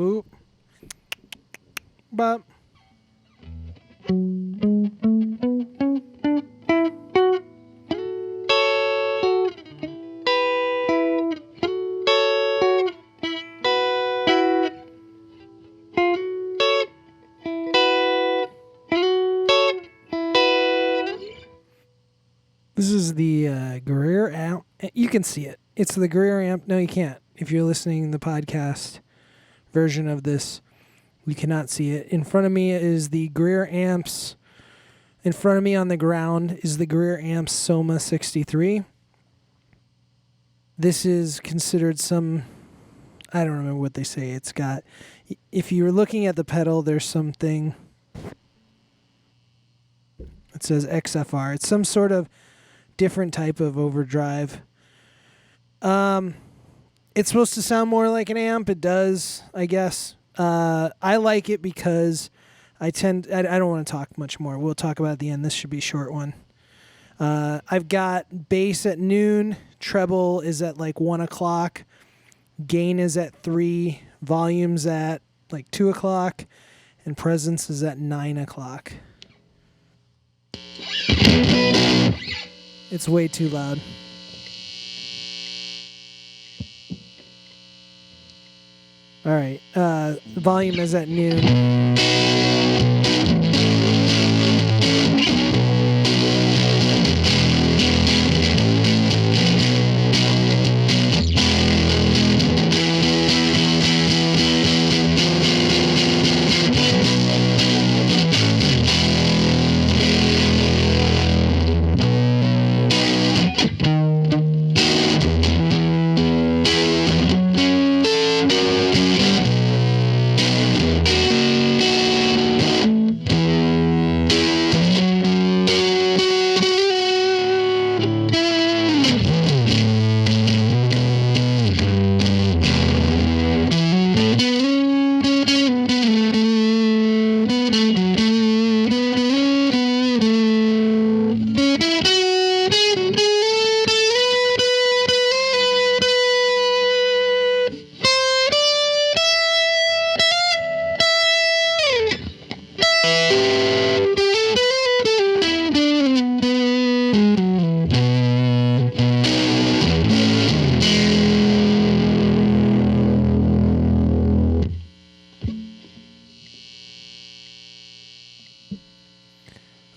Whoop. Bop. This is the Greer amp. You can see it. It's the Greer amp. No, you can't. If you're listening to the podcast version of this, you cannot see it. In front of me is the Greer amps. In front of me on the ground is the Greer amps Soma 63. This is considered some, I don't remember what they say. It's got, if you were looking at the pedal, there's something. It says XFR. It's some sort of different type of overdrive. It's supposed to sound more like an amp. It does, I guess. I like it because I don't want to talk much more. We'll talk about it at the end. This should be a short one. I've got bass at noon. Treble is at like 1 o'clock. Gain is at 3. Volume's at like 2 o'clock. And presence is at 9 o'clock. It's way too loud. All right. The volume is at noon.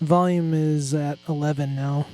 Volume is at 11 now.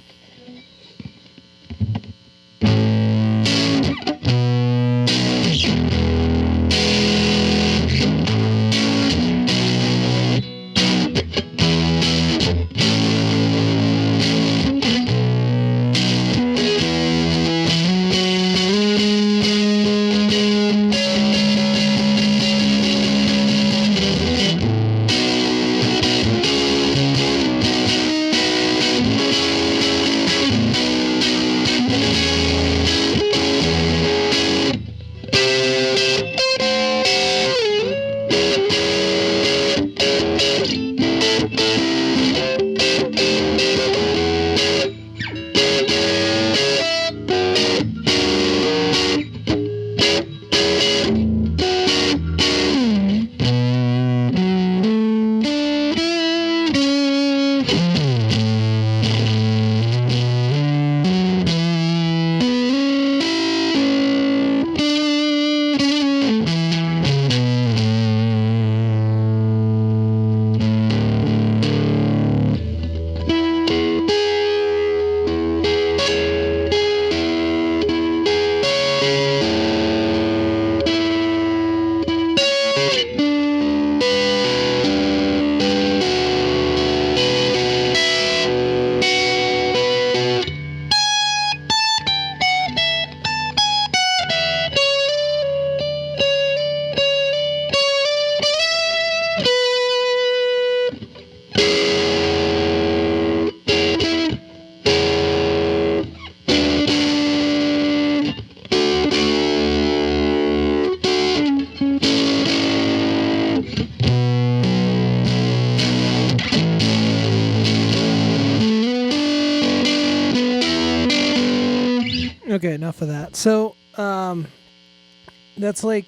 Okay, enough of that. So, that's like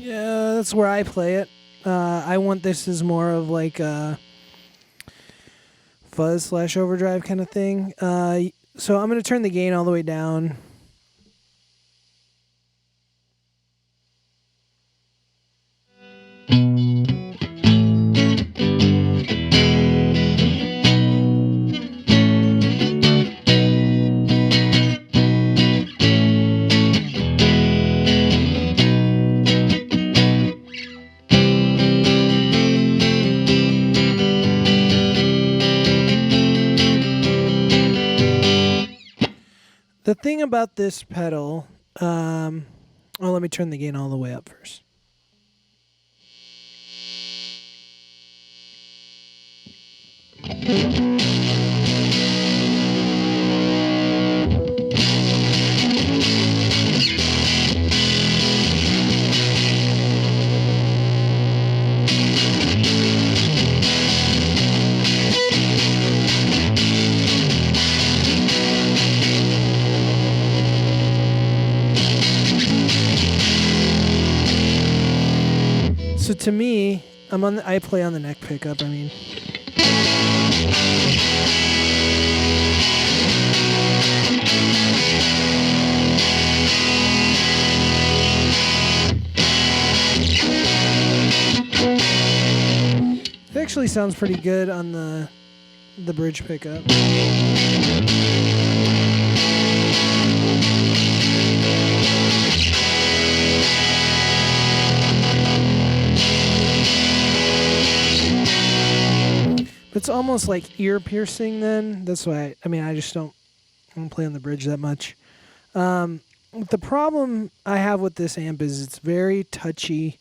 Yeah, that's where I play it. I want this as more of like a fuzz / overdrive kind of thing. So I'm going to turn the gain all the way down. The thing about this pedal, let me turn the gain all the way up first. So to me, I play on the neck pickup. I mean, it actually sounds pretty good on the bridge pickup. It's almost like ear piercing then. That's why I just don't play on the bridge that much. The problem I have with this amp is it's very touchy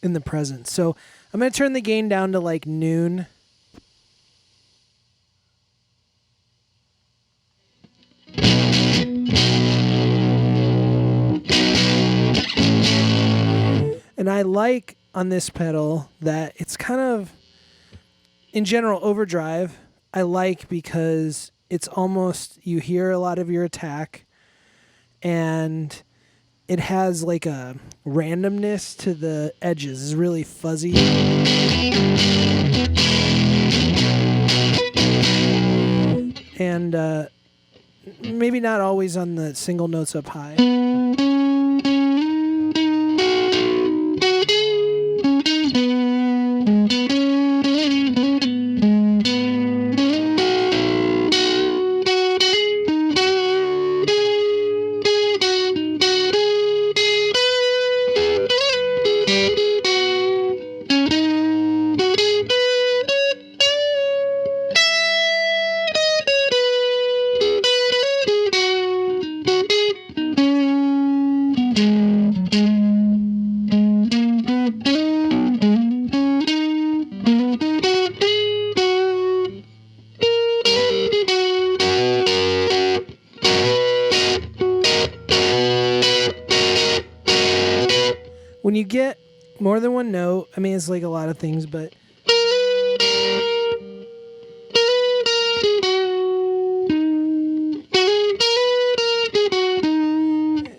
in the presence. So I'm going to turn the gain down to like noon. And I like on this pedal that it's kind of, in general, overdrive, I like because it's almost, you hear a lot of your attack, and it has like a randomness to the edges. It's really fuzzy. And maybe not always on the single notes up high. When you get more than one note, I mean, it's like a lot of things, but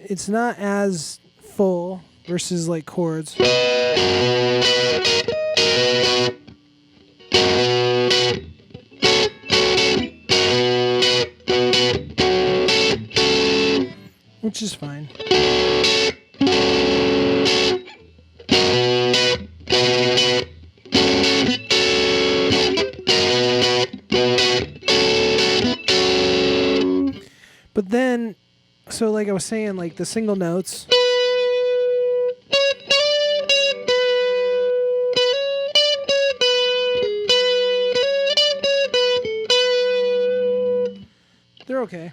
it's not as full versus like chords. Which is fine. But then, so like I was saying, like the single notes. They're okay.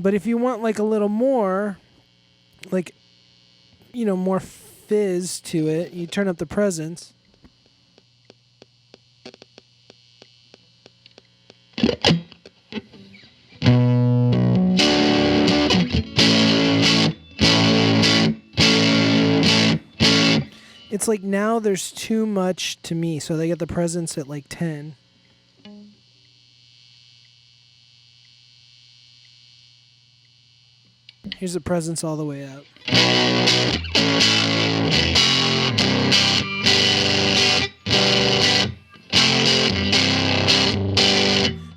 But if you want like a little more, like, you know, more fizz to it, you turn up the presence. it's like now there's too much to me, so they get the presence at like 10. Here's the presence all the way up.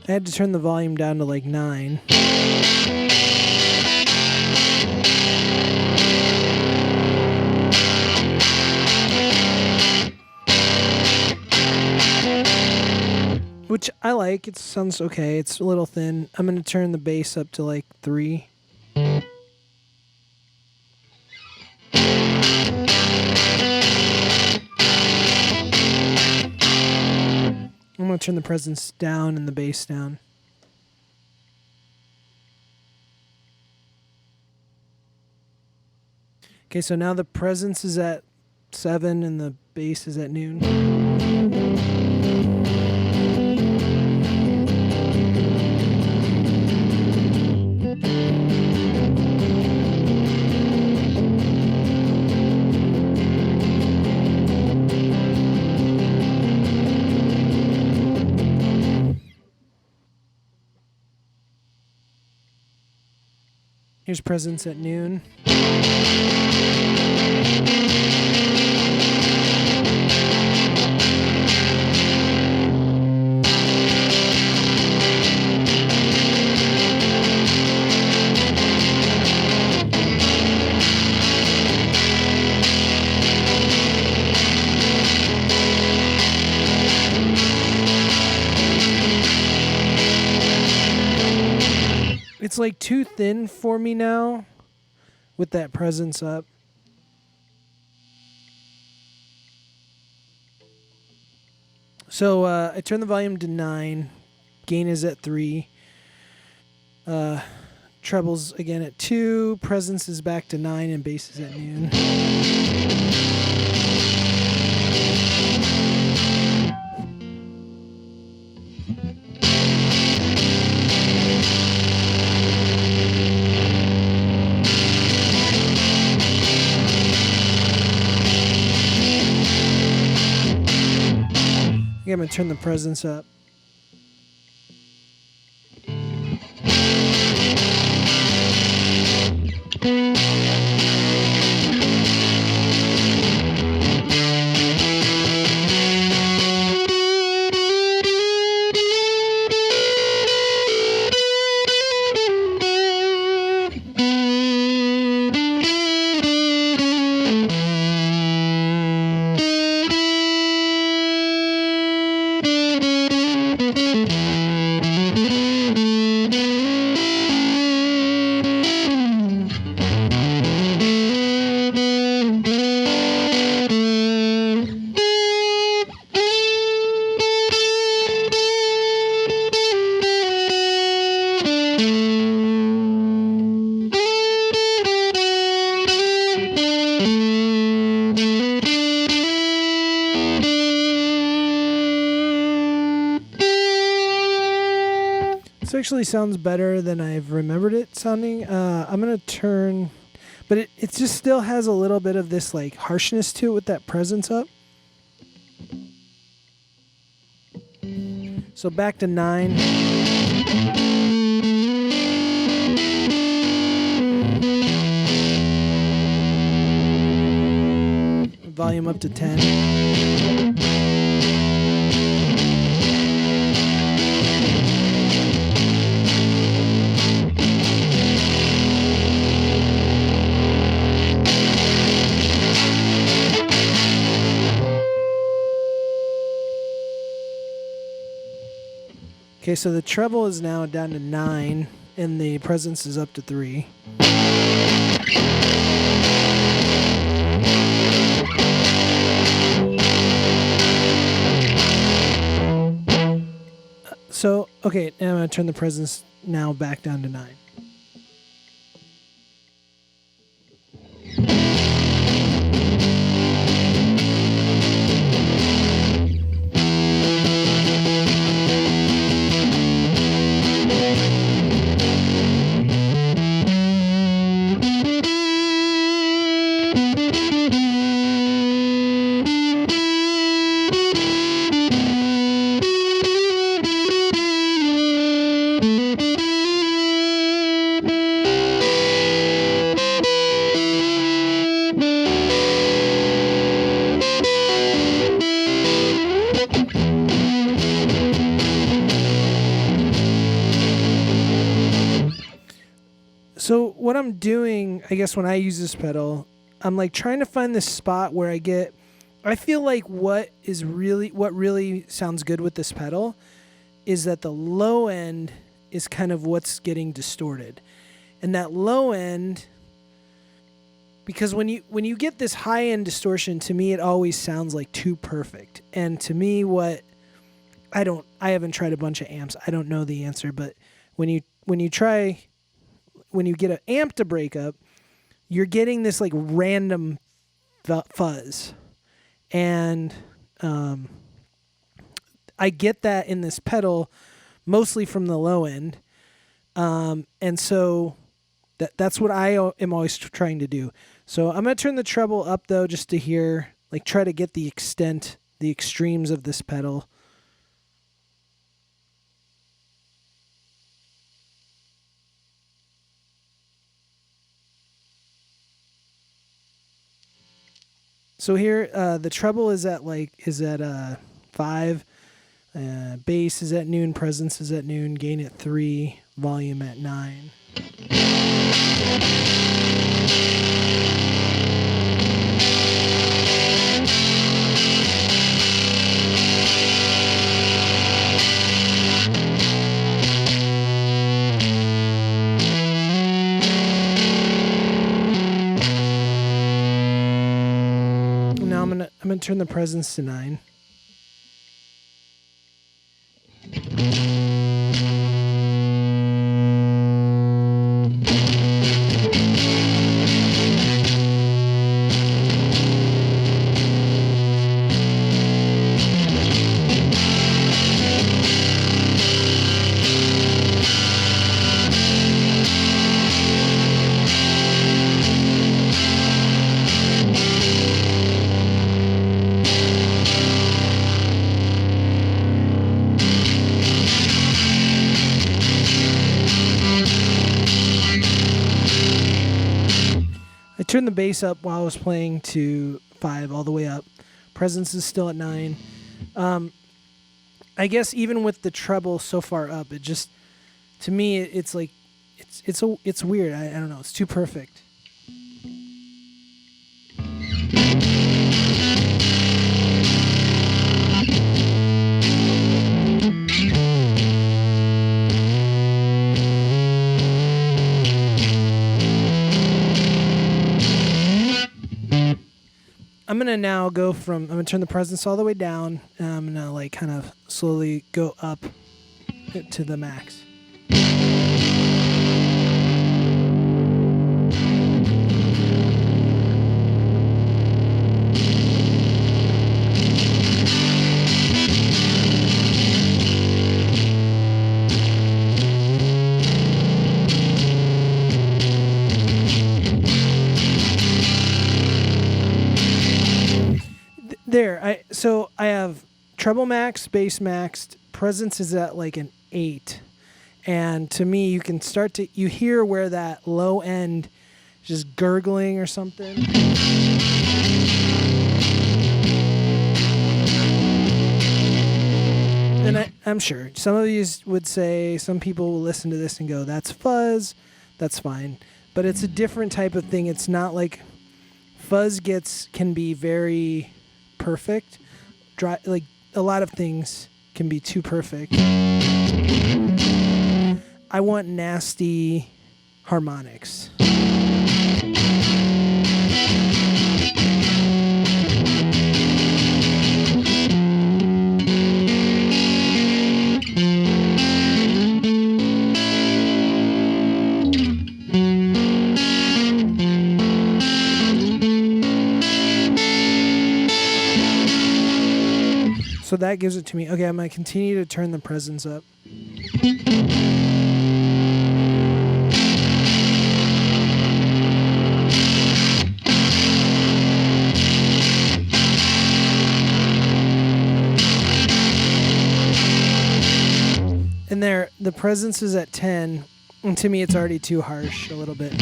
I had to turn the volume down to like 9. Which I like. It sounds okay. It's a little thin. I'm going to turn the bass up to like 3. I'm going to turn the presence down and the bass down. Okay, so now the presence is at 7 and the bass is at noon. Here's presence at noon. It's like too thin for me now with that presence up. So I turn the volume to 9. Gain is at 3. Trebles again at 2. Presence is back to 9 and bass is at noon. I'm going to turn the presence up. This actually sounds better than I've remembered it sounding. I'm going to turn... But it just still has a little bit of this like harshness to it with that presence up. So back to 9. Volume up to 10. Okay, so the treble is now down to 9, and the presence is up to 3. So, okay, now I'm going to turn the presence now back down to 9. I'm doing, I guess when I use this pedal, I'm like trying to find this spot where I feel like what really sounds good with this pedal is that the low end is kind of what's getting distorted. And that low end, because when you get this high end distortion, to me it always sounds like too perfect. And to me I haven't tried a bunch of amps. I don't know the answer, but when you get an amp to break up, you're getting this like random fuzz. And I get that in this pedal mostly from the low end. And so that's what I am always trying to do. So I'm going to turn the treble up though, just to hear, like try to get the extremes of this pedal. So here, the treble is at 5, bass is at noon, presence is at noon, gain at 3, volume at 9. Now I'm gonna turn the presence to 9. I turned the bass up while I was playing to 5 all the way up. Presence is still at 9. I guess even with the treble so far up, it just, to me, it's like, it's weird. I don't know. It's too perfect. I'm going to now I'm going to turn the presence all the way down, and I'm going to like kind of slowly go up to the max. So I have treble max, bass maxed, presence is at like an 8. And to me, you hear where that low end is just gurgling or something. And I'm sure some of you would say, some people will listen to this and go, that's fuzz, that's fine. But it's a different type of thing. It's not like fuzz can be very perfect. Like a lot of things can be too perfect. I want nasty harmonics. So that gives it to me. Okay, I'm going to continue to turn the presence up. And there, the presence is at 10, and to me it's already too harsh a little bit.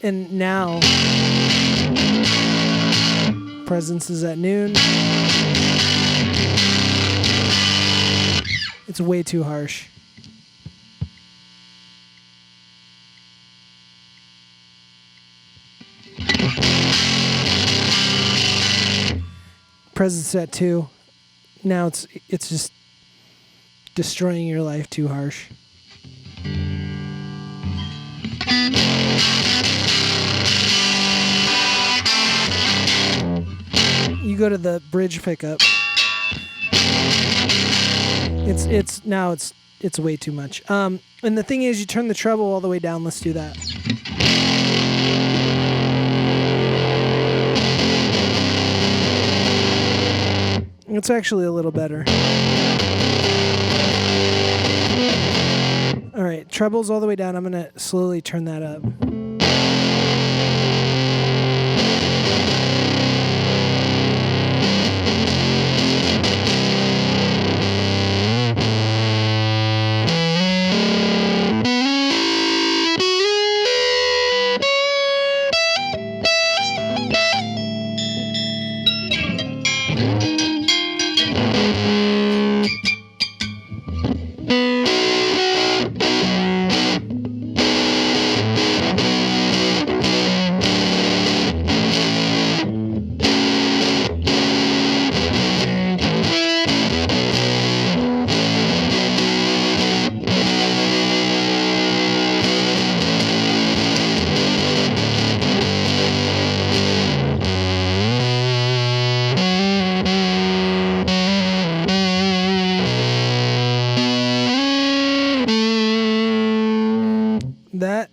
And now Presence is at noon. It's way too harsh. Presence at 2. Now it's just destroying your life too harsh. You go to the bridge pickup. It's way too much. And the thing is, you turn the treble all the way down. Let's do that. It's actually a little better. All right, treble's all the way down. I'm gonna slowly turn that up.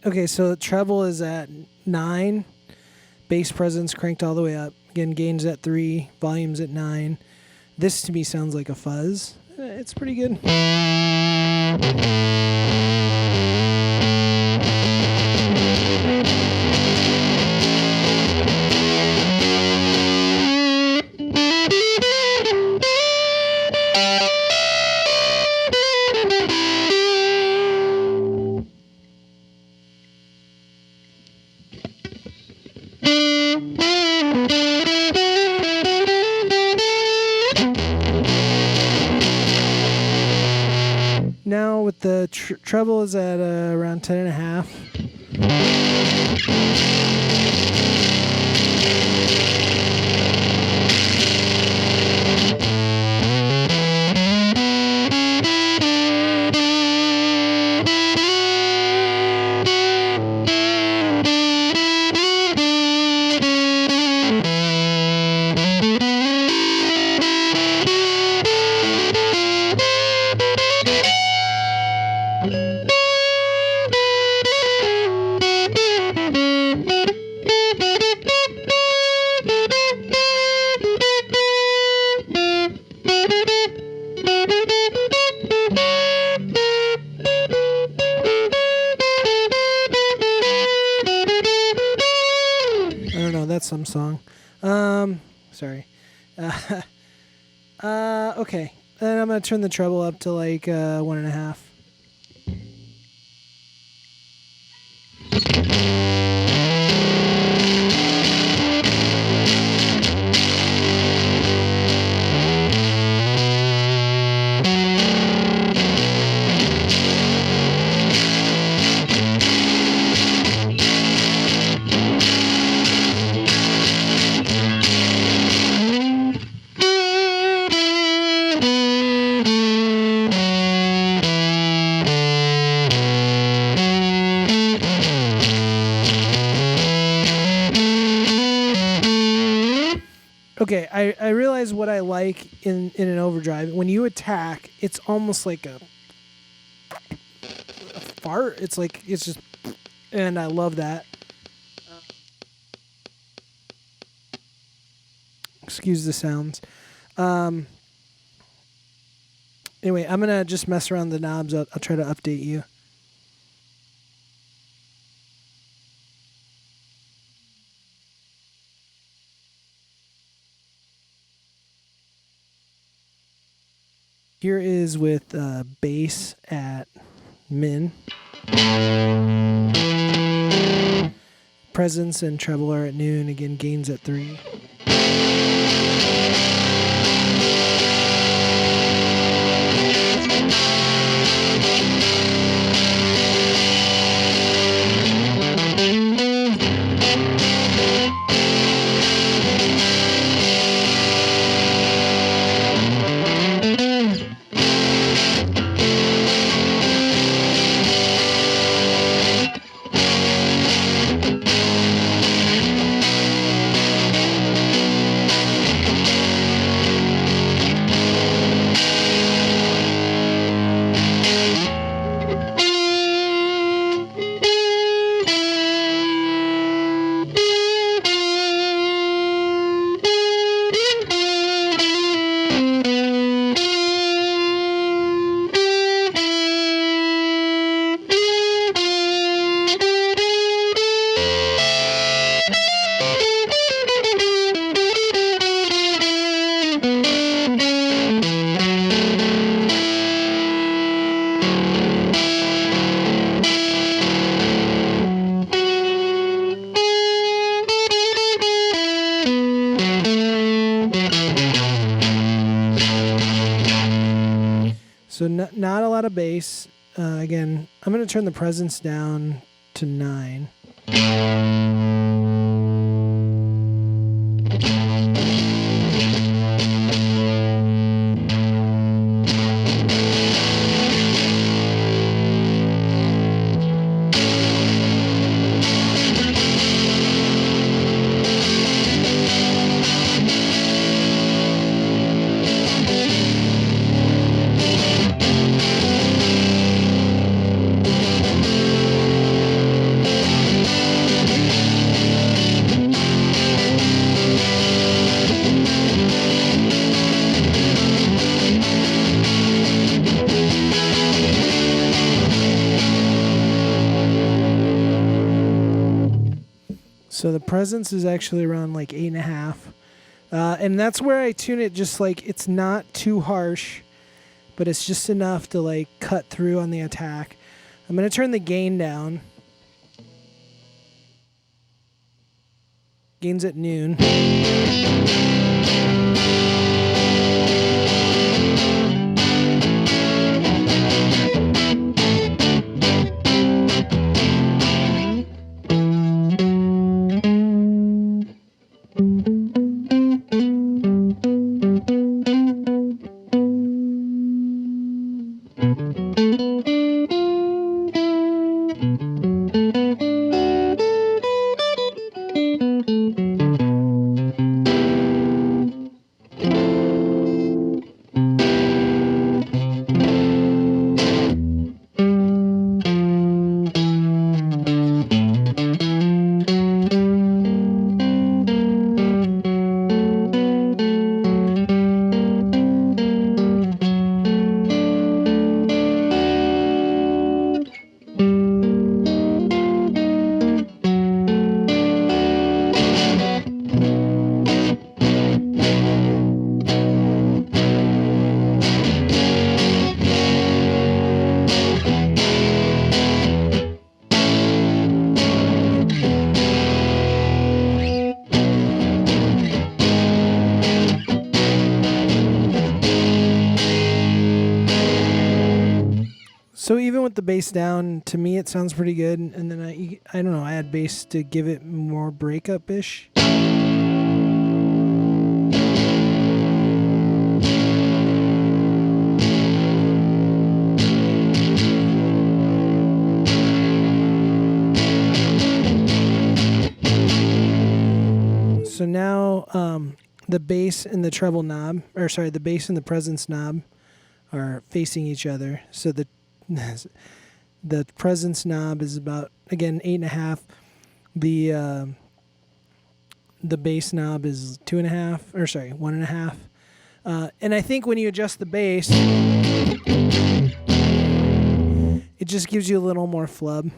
Okay, so treble is at 9, bass presence cranked all the way up. Again, gain's at 3, volume's at 9. This to me sounds like a fuzz. It's pretty good. Now with the treble is at around 10.5. Some song. Sorry. Okay. Then I'm gonna turn the treble up to like 1.5. Okay, I realize what I like in an overdrive. When you attack, it's almost like a fart. It's just, and I love that. Excuse the sounds. Anyway, I'm gonna just mess around the knobs. I'll try to update you. Here is with bass at min. Presence and treble are at noon. Again, gains at 3. So not a lot of bass. Again, I'm going to turn the presence down to 9. So the presence is actually around like 8.5. And that's where I tune it, just like it's not too harsh, but it's just enough to like cut through on the attack. I'm going to turn the gain down. Gain's at noon. So even with the bass down, to me it sounds pretty good. And then I don't know, I add bass to give it more breakup-ish. So now the bass and the treble knob, the bass and the presence knob are facing each other. So the presence knob is about, again, 8.5. The bass knob is 1.5. And I think when you adjust the bass, it just gives you a little more flub.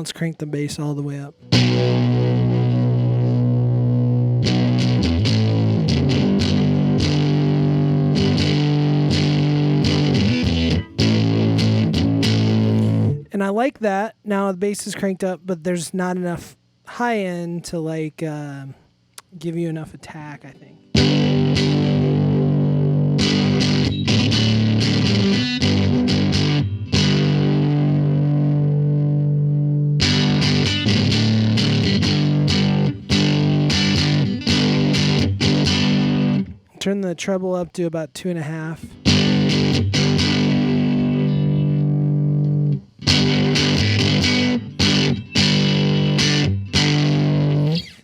let's crank the bass all the way up. And I like that. Now the bass is cranked up, but there's not enough high end to like give you enough attack, I think. Turn the treble up to about 2.5.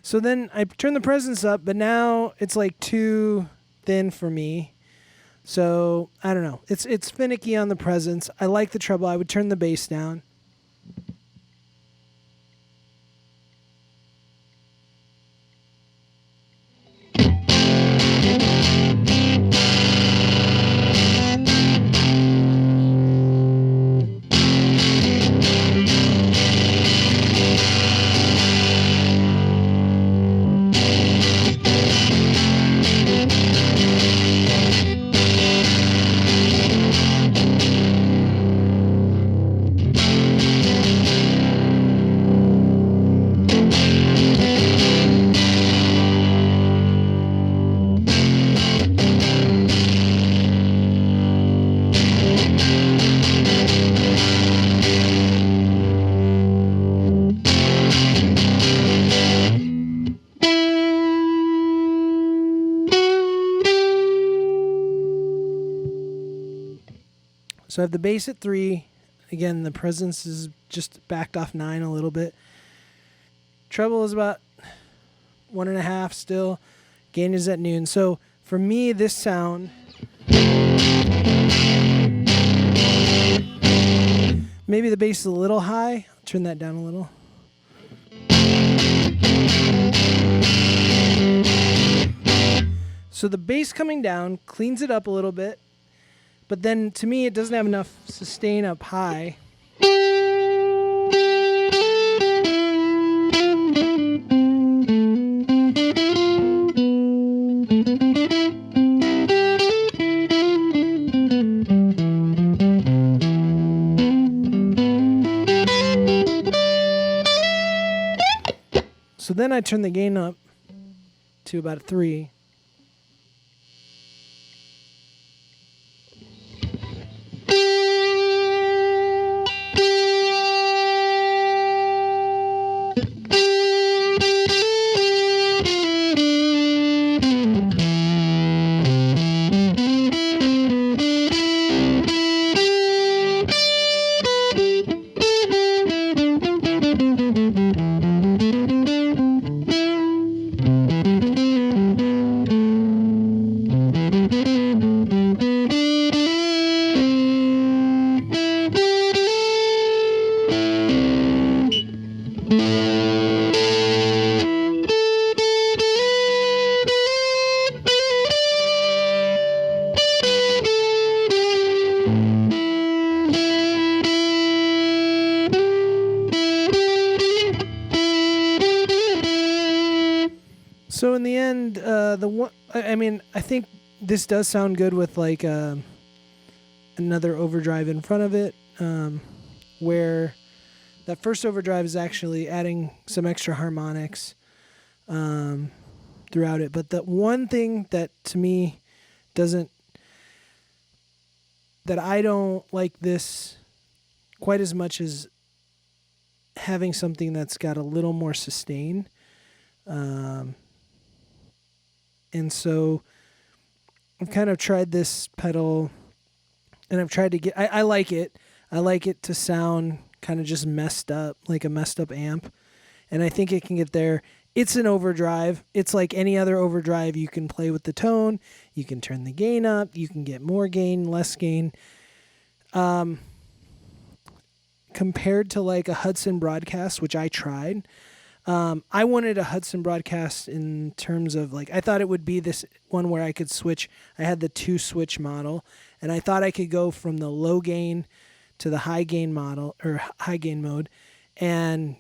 So then I turn the presence up, but now it's like too thin for me. So I don't know. It's finicky on the presence. I like the treble. I would turn the bass down. So I have the bass at 3. Again, the presence is just backed off 9 a little bit. Treble is about 1.5 still. Gain is at noon. So for me, this sound, maybe the bass is a little high. I'll turn that down a little. So the bass coming down cleans it up a little bit. But then, to me, it doesn't have enough sustain up high. So then I turn the gain up to about a 3. So in the end, I think this does sound good with like another overdrive in front of it, where that first overdrive is actually adding some extra harmonics throughout it. But the one thing that to me that I don't like this quite as much as having something that's got a little more sustain. And so I've kind of tried this pedal, and I've tried to get, I like it. I like it to sound kind of just messed up, like a messed up amp. And I think it can get there. It's an overdrive. It's like any other overdrive. You can play with the tone. You can turn the gain up. You can get more gain, less gain. Compared to like a Hudson Broadcast, which I tried, I wanted a Hudson Broadcast in terms of like, I thought it would be this one where I could switch. I had the 2-switch model, and I thought I could go from the low gain to the high gain model or high gain mode, and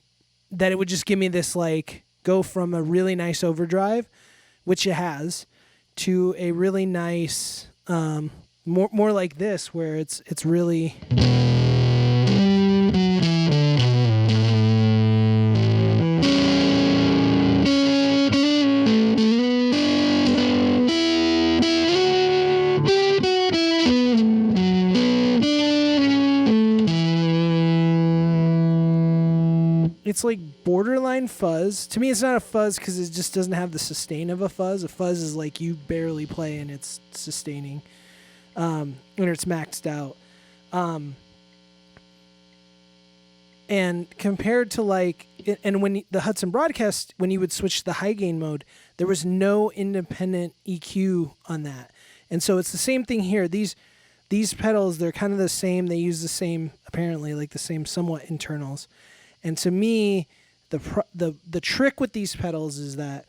that it would just give me this like go from a really nice overdrive, which it has, to a really nice more like this where it's really it's like borderline fuzz. To me, it's not a fuzz because it just doesn't have the sustain of a fuzz. A fuzz is like you barely play and it's sustaining, when it's maxed out. And compared to like, and when the Hudson Broadcast, when you would switch to the high gain mode, there was no independent EQ on that. And so it's the same thing here. These pedals, they're kind of the same. They use the same, apparently, like the same somewhat internals. And to me, the trick with these pedals is that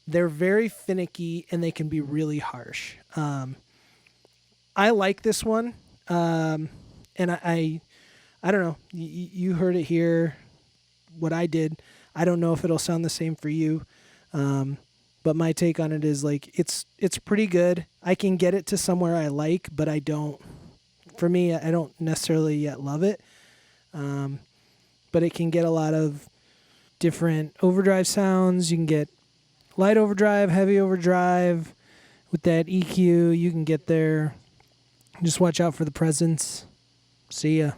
they're very finicky and they can be really harsh. I like this one, and I don't know. You heard it here. What I did, I don't know if it'll sound the same for you, but my take on it is like it's pretty good. I can get it to somewhere I like, but I don't. For me, I don't necessarily yet love it. But it can get a lot of different overdrive sounds. You can get light overdrive, heavy overdrive. With that EQ, you can get there. Just watch out for the presence. See ya.